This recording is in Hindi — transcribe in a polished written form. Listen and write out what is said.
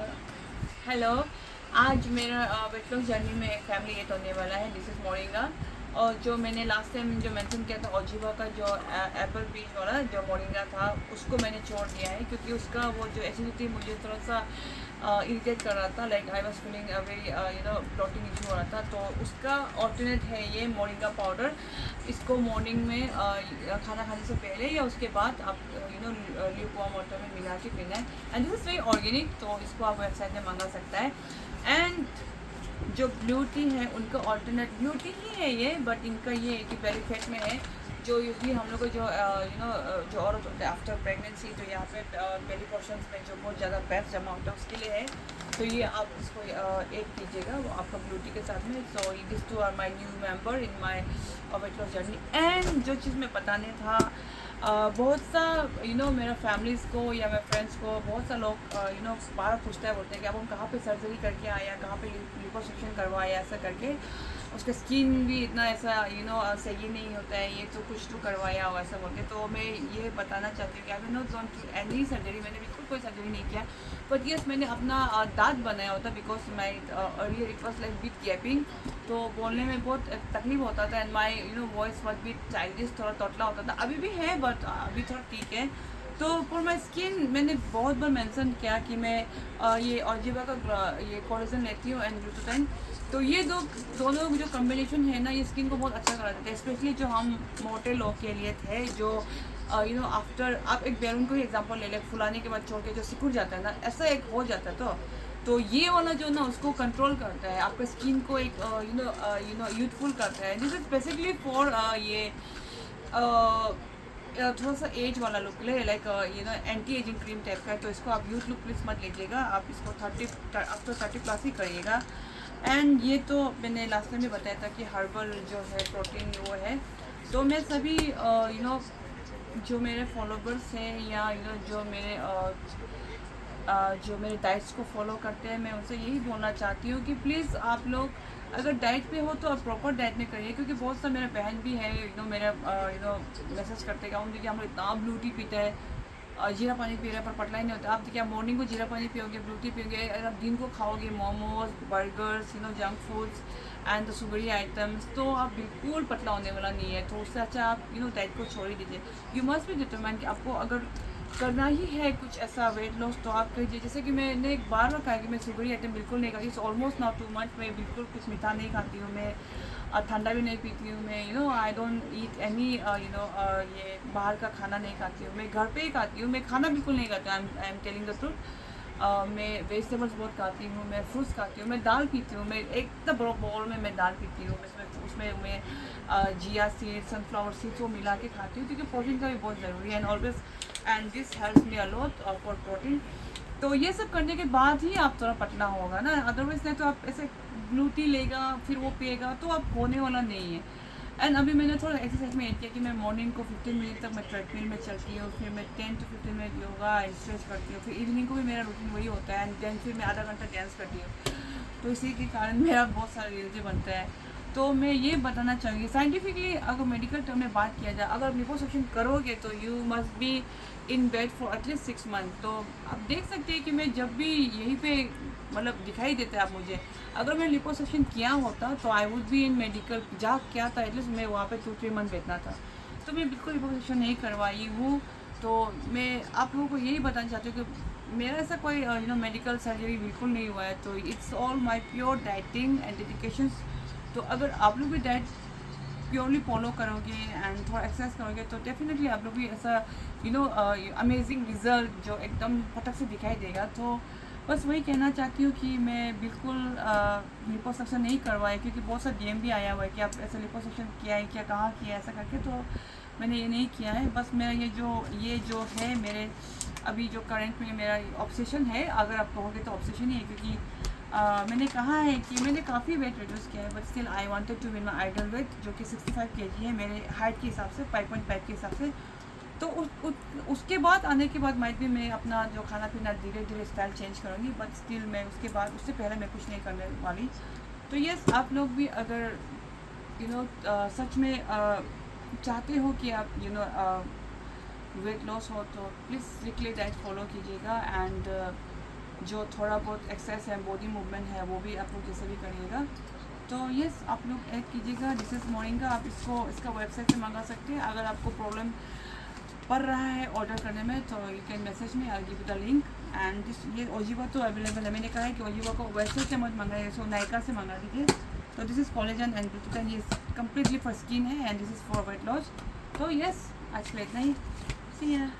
हेलो। आज मेरा वेट लॉस जर्नी में एक फैमिली एड होने वाला है। This is moringa. और जो मैंने लास्ट टाइम जो मेंशन किया था ओजीवा का जो एप्पल पीच वाला जो मोरिंगा था, उसको मैंने छोड़ दिया है क्योंकि उसका वो जो एसिडिटी मुझे थोड़ा सा इरिटेट कर रहा था। Like I was feeling very bloating issue हो रहा था। तो उसका ऑल्टरनेट है ये मोरिंगा पाउडर। इसको मॉर्निंग में खाना खाने से पहले या उसके बाद आप ल्यूकवार्म वाटर में मिला के पीना है। And this is very organic, तो इसको आप वेबसाइट में मंगा सकता है। एंड जो ब्लू टी है उनका ऑल्टरनेट ब्लू टी ही है ये, बट इनका ये है कि बेली फैट में है। जो यूजली हम लोग को जो जो औरत होते हैं आफ्टर प्रेगनेंसी, जो यहाँ पे बेली पोर्शंस में जो बहुत ज़्यादा फैट जमा होता है उसके लिए है। तो ये आप इसको ऐड कीजिएगा वो आपका ब्लू टी के साथ में। So this two are my new member in my weight loss journey. And जो चीज़ मैं बताने था, बहुत सा मेरा फैमिलीज़ को या मेरे फ्रेंड्स को बहुत सा लोग बार पूछता है, बोलते हैं कि अब हम कहाँ पे सर्जरी करके आए या कहाँ पे लिपोसक्शन करवाए, ऐसा करके उसका स्किन भी इतना ऐसा सही नहीं होता है, ये तो कुछ तो करवाया हो ऐसा बोल के। तो मैं ये बताना चाहती हूँ कि I not gone to any surgery. मैंने बिल्कुल कोई सर्जरी नहीं किया, बट यस मैंने अपना दांत बनाया होता because my earlier it was like with gapping. तो बोलने में बहुत तकलीफ होता था and my voice was with childish, थोड़ा तोतला होता था। अभी भी है बट अभी थोड़ा ठीक है। तो फॉर माई स्किन मैंने बहुत बार मेंशन किया कि मैं ये ऑर्जिवा का ये कोलेजन लेती हूँ एंड ग्लूटाथाइन। तो ये दोनों जो कॉम्बिनेशन है ना, ये स्किन को बहुत अच्छा करा देते हैं, स्पेशली जो हम मोटे लोग के लिए थे जो आफ्टर आप एक बैलून को ही एग्जांपल ले लें, फुलाने के बाद छोड़ के जो सिकुड़ जाता है ना, ऐसा एक हो जाता है। तो ये वाला जो ना उसको कंट्रोल करता है, आपका स्किन को एक यूथफुल करता है। दिस इज बेसिकली फॉर ये थोड़ा सा एज वाला लुक ले, like anti ageing cream type का है। तो इसको आप यूथ लुक प्लीज मत लीजिएगा, आप इसको 30 आफ्टर 30+ ही करिएगा। एंड ये तो मैंने लास्ट टाइम भी बताया था कि हर्बल जो है प्रोटीन वो है। तो मैं सभी जो मेरे फॉलोवर्स हैं या जो मेरे डाइट्स को फॉलो करते हैं, मैं उनसे यही बोलना चाहती हूँ कि प्लीज़ आप लोग अगर डाइट पे हो तो आप प्रॉपर डाइट में करिए। क्योंकि बहुत सा मेरा बहन भी है मेरा मैसेज करते हैं कि हम लोग इतना ब्लू टी पीते हैं, जीरा पानी पी रहे हैं पर पतला ही नहीं होता। आप देखिए, आप मॉर्निंग को जीरा पानी पियोगे, ब्लू टी पियोगे, अगर आप दिन को खाओगे momos, burgers, junk foods and the sugary items, तो आप बिल्कुल पतला होने वाला नहीं है। तो उससे अच्छा आप डाइट को छोड़ ही दीजिए। यू मस्ट बी डिटरमाइन कि आपको अगर करना ही है कुछ ऐसा वेट लॉस तो आप कीजिए। जैसे कि मैंने एक बार कहा कि मैं सुगरी आइटम बिल्कुल नहीं खाती। इट्स ऑलमोस्ट नाउ 2 मंथ मैं बिल्कुल कुछ मीठा नहीं खाती हूँ, मैं ठंडा भी नहीं पीती हूँ, मैं आई डोंट ईट एनी ये बाहर का खाना नहीं खाती हूँ, मैं घर पे ही खाती हूँ। मैं खाना बिल्कुल नहीं खाती हूँ, I am telling the truth. मैं वेजिटेबल्स बहुत खाती हूँ, मैं फ्रूट्स खाती हूँ, मैं दाल पीती हूँ। मैं एक बड़ा बोल में मैं दाल पीती हूँ, उसमें मैं जिया सीड, सनफ्लावर सीड्स वो मिला के खाती हूँ क्योंकि प्रोटीन का भी बहुत ज़रूरी है। And always and this helps me a lot for protein. तो ये सब करने के बाद ही आप थोड़ा पतला होगा ना, अदरवाइज नहीं तो आप ऐसे ब्लू टी लेगा फिर वो पिएगा तो आप होने वाला नहीं है। एंड अभी मैंने थोड़ा एक्सरसाइज में ऐड किया कि मैं मॉर्निंग को 15 मिनट तक मैं ट्रेडमिल में चलती हूँ, फिर मैं 10 to 15 minute yoga and stretch करती हूँ, फिर इवनिंग को भी मेरा रूटीन वही होता है। एंड देन फिर मैं आधा घंटा डांस करती हूँ। तो इसी के कारण मेरा बहुत सारा रील्स बनता है। तो मैं ये बताना चाहूँगी साइंटिफिकली अगर मेडिकल टर्म में बात किया जाए, अगर आप लिपोसक्शन करोगे तो you must be in bed for at least 6 month. तो आप देख सकते हैं कि मैं जब भी यहीं पे मतलब दिखाई देता है आप मुझे, अगर मैं लिपोसक्शन किया होता तो I would be in medical. जहाँ क्या था एटलीस्ट मैं वहाँ पे 2-3 मंथ बैठना था। तो मैं बिल्कुल लिपोसक्शन नहीं करवाई हूँ। तो मैं आप लोगों को यही बताना चाहती हूँ कि मेरा ऐसा कोई मेडिकल सर्जरी बिल्कुल नहीं हुआ है। तो it's all my pure dieting and dedication. तो अगर आप लोग भी डाइट प्योरली फॉलो करोगे एंड थोड़ा एक्सरसाइज करोगे तो डेफिनेटली आप लोग भी ऐसा अमेजिंग रिजल्ट जो एकदम फटक से दिखाई देगा। तो बस वही कहना चाहती हूँ कि मैं बिल्कुल लिपोसक्शन नहीं करवाए, क्योंकि बहुत सा डीएम भी आया हुआ है कि आप ऐसा लिपोसक्शन किया है क्या, कहाँ किया है ऐसा करके। तो मैंने ये नहीं किया है। बस मेरा ये जो है मेरे अभी जो करंट में मेरा ऑब्सेशन है, अगर आप कहोगे तो ऑब्सेशन ही है, क्योंकि मैंने कहा है कि मैंने काफ़ी वेट रिड्यूस किया है, but still I wanted to win my ideal weight जो कि 65 kg है मेरे हाइट के हिसाब से, 5.5 के हिसाब से। तो उसके बाद आने के बाद माइट भी मैं अपना जो खाना पीना धीरे धीरे स्टाइल चेंज करूँगी, बट स्टिल मैं उसके बाद उससे पहले मैं कुछ नहीं करने वाली। तो यस, आप लोग भी अगर सच में चाहते हो कि आप वेट लॉस हो तो प्लीज़ स्ट्रिक्टली डाइट फॉलो कीजिएगा। एंड जो थोड़ा बहुत एक्सरसाइज है, बॉडी मूवमेंट है, वो भी आप लोग जैसे भी करिएगा। तो यस, आप लोग ऐड कीजिएगा। दिस इज़ मॉर्निंग का। आप इसका वेबसाइट से मंगा सकते हैं। अगर आपको प्रॉब्लम पड़ रहा है ऑर्डर करने में तो यू कैन मैसेज में, I give you the link. And ये ओजीवा तो अवेलेबल है। मैंने कहा है कि ओजीवा को वेबसाइट से मत मंगाइए, सो नायका से मंगा लीजिए। तो this is collagen and glutathione, ये कम्प्लीटली फॉर स्किन है and this is for weight loss. तो यस, आज के लिए इतना ही। सी या।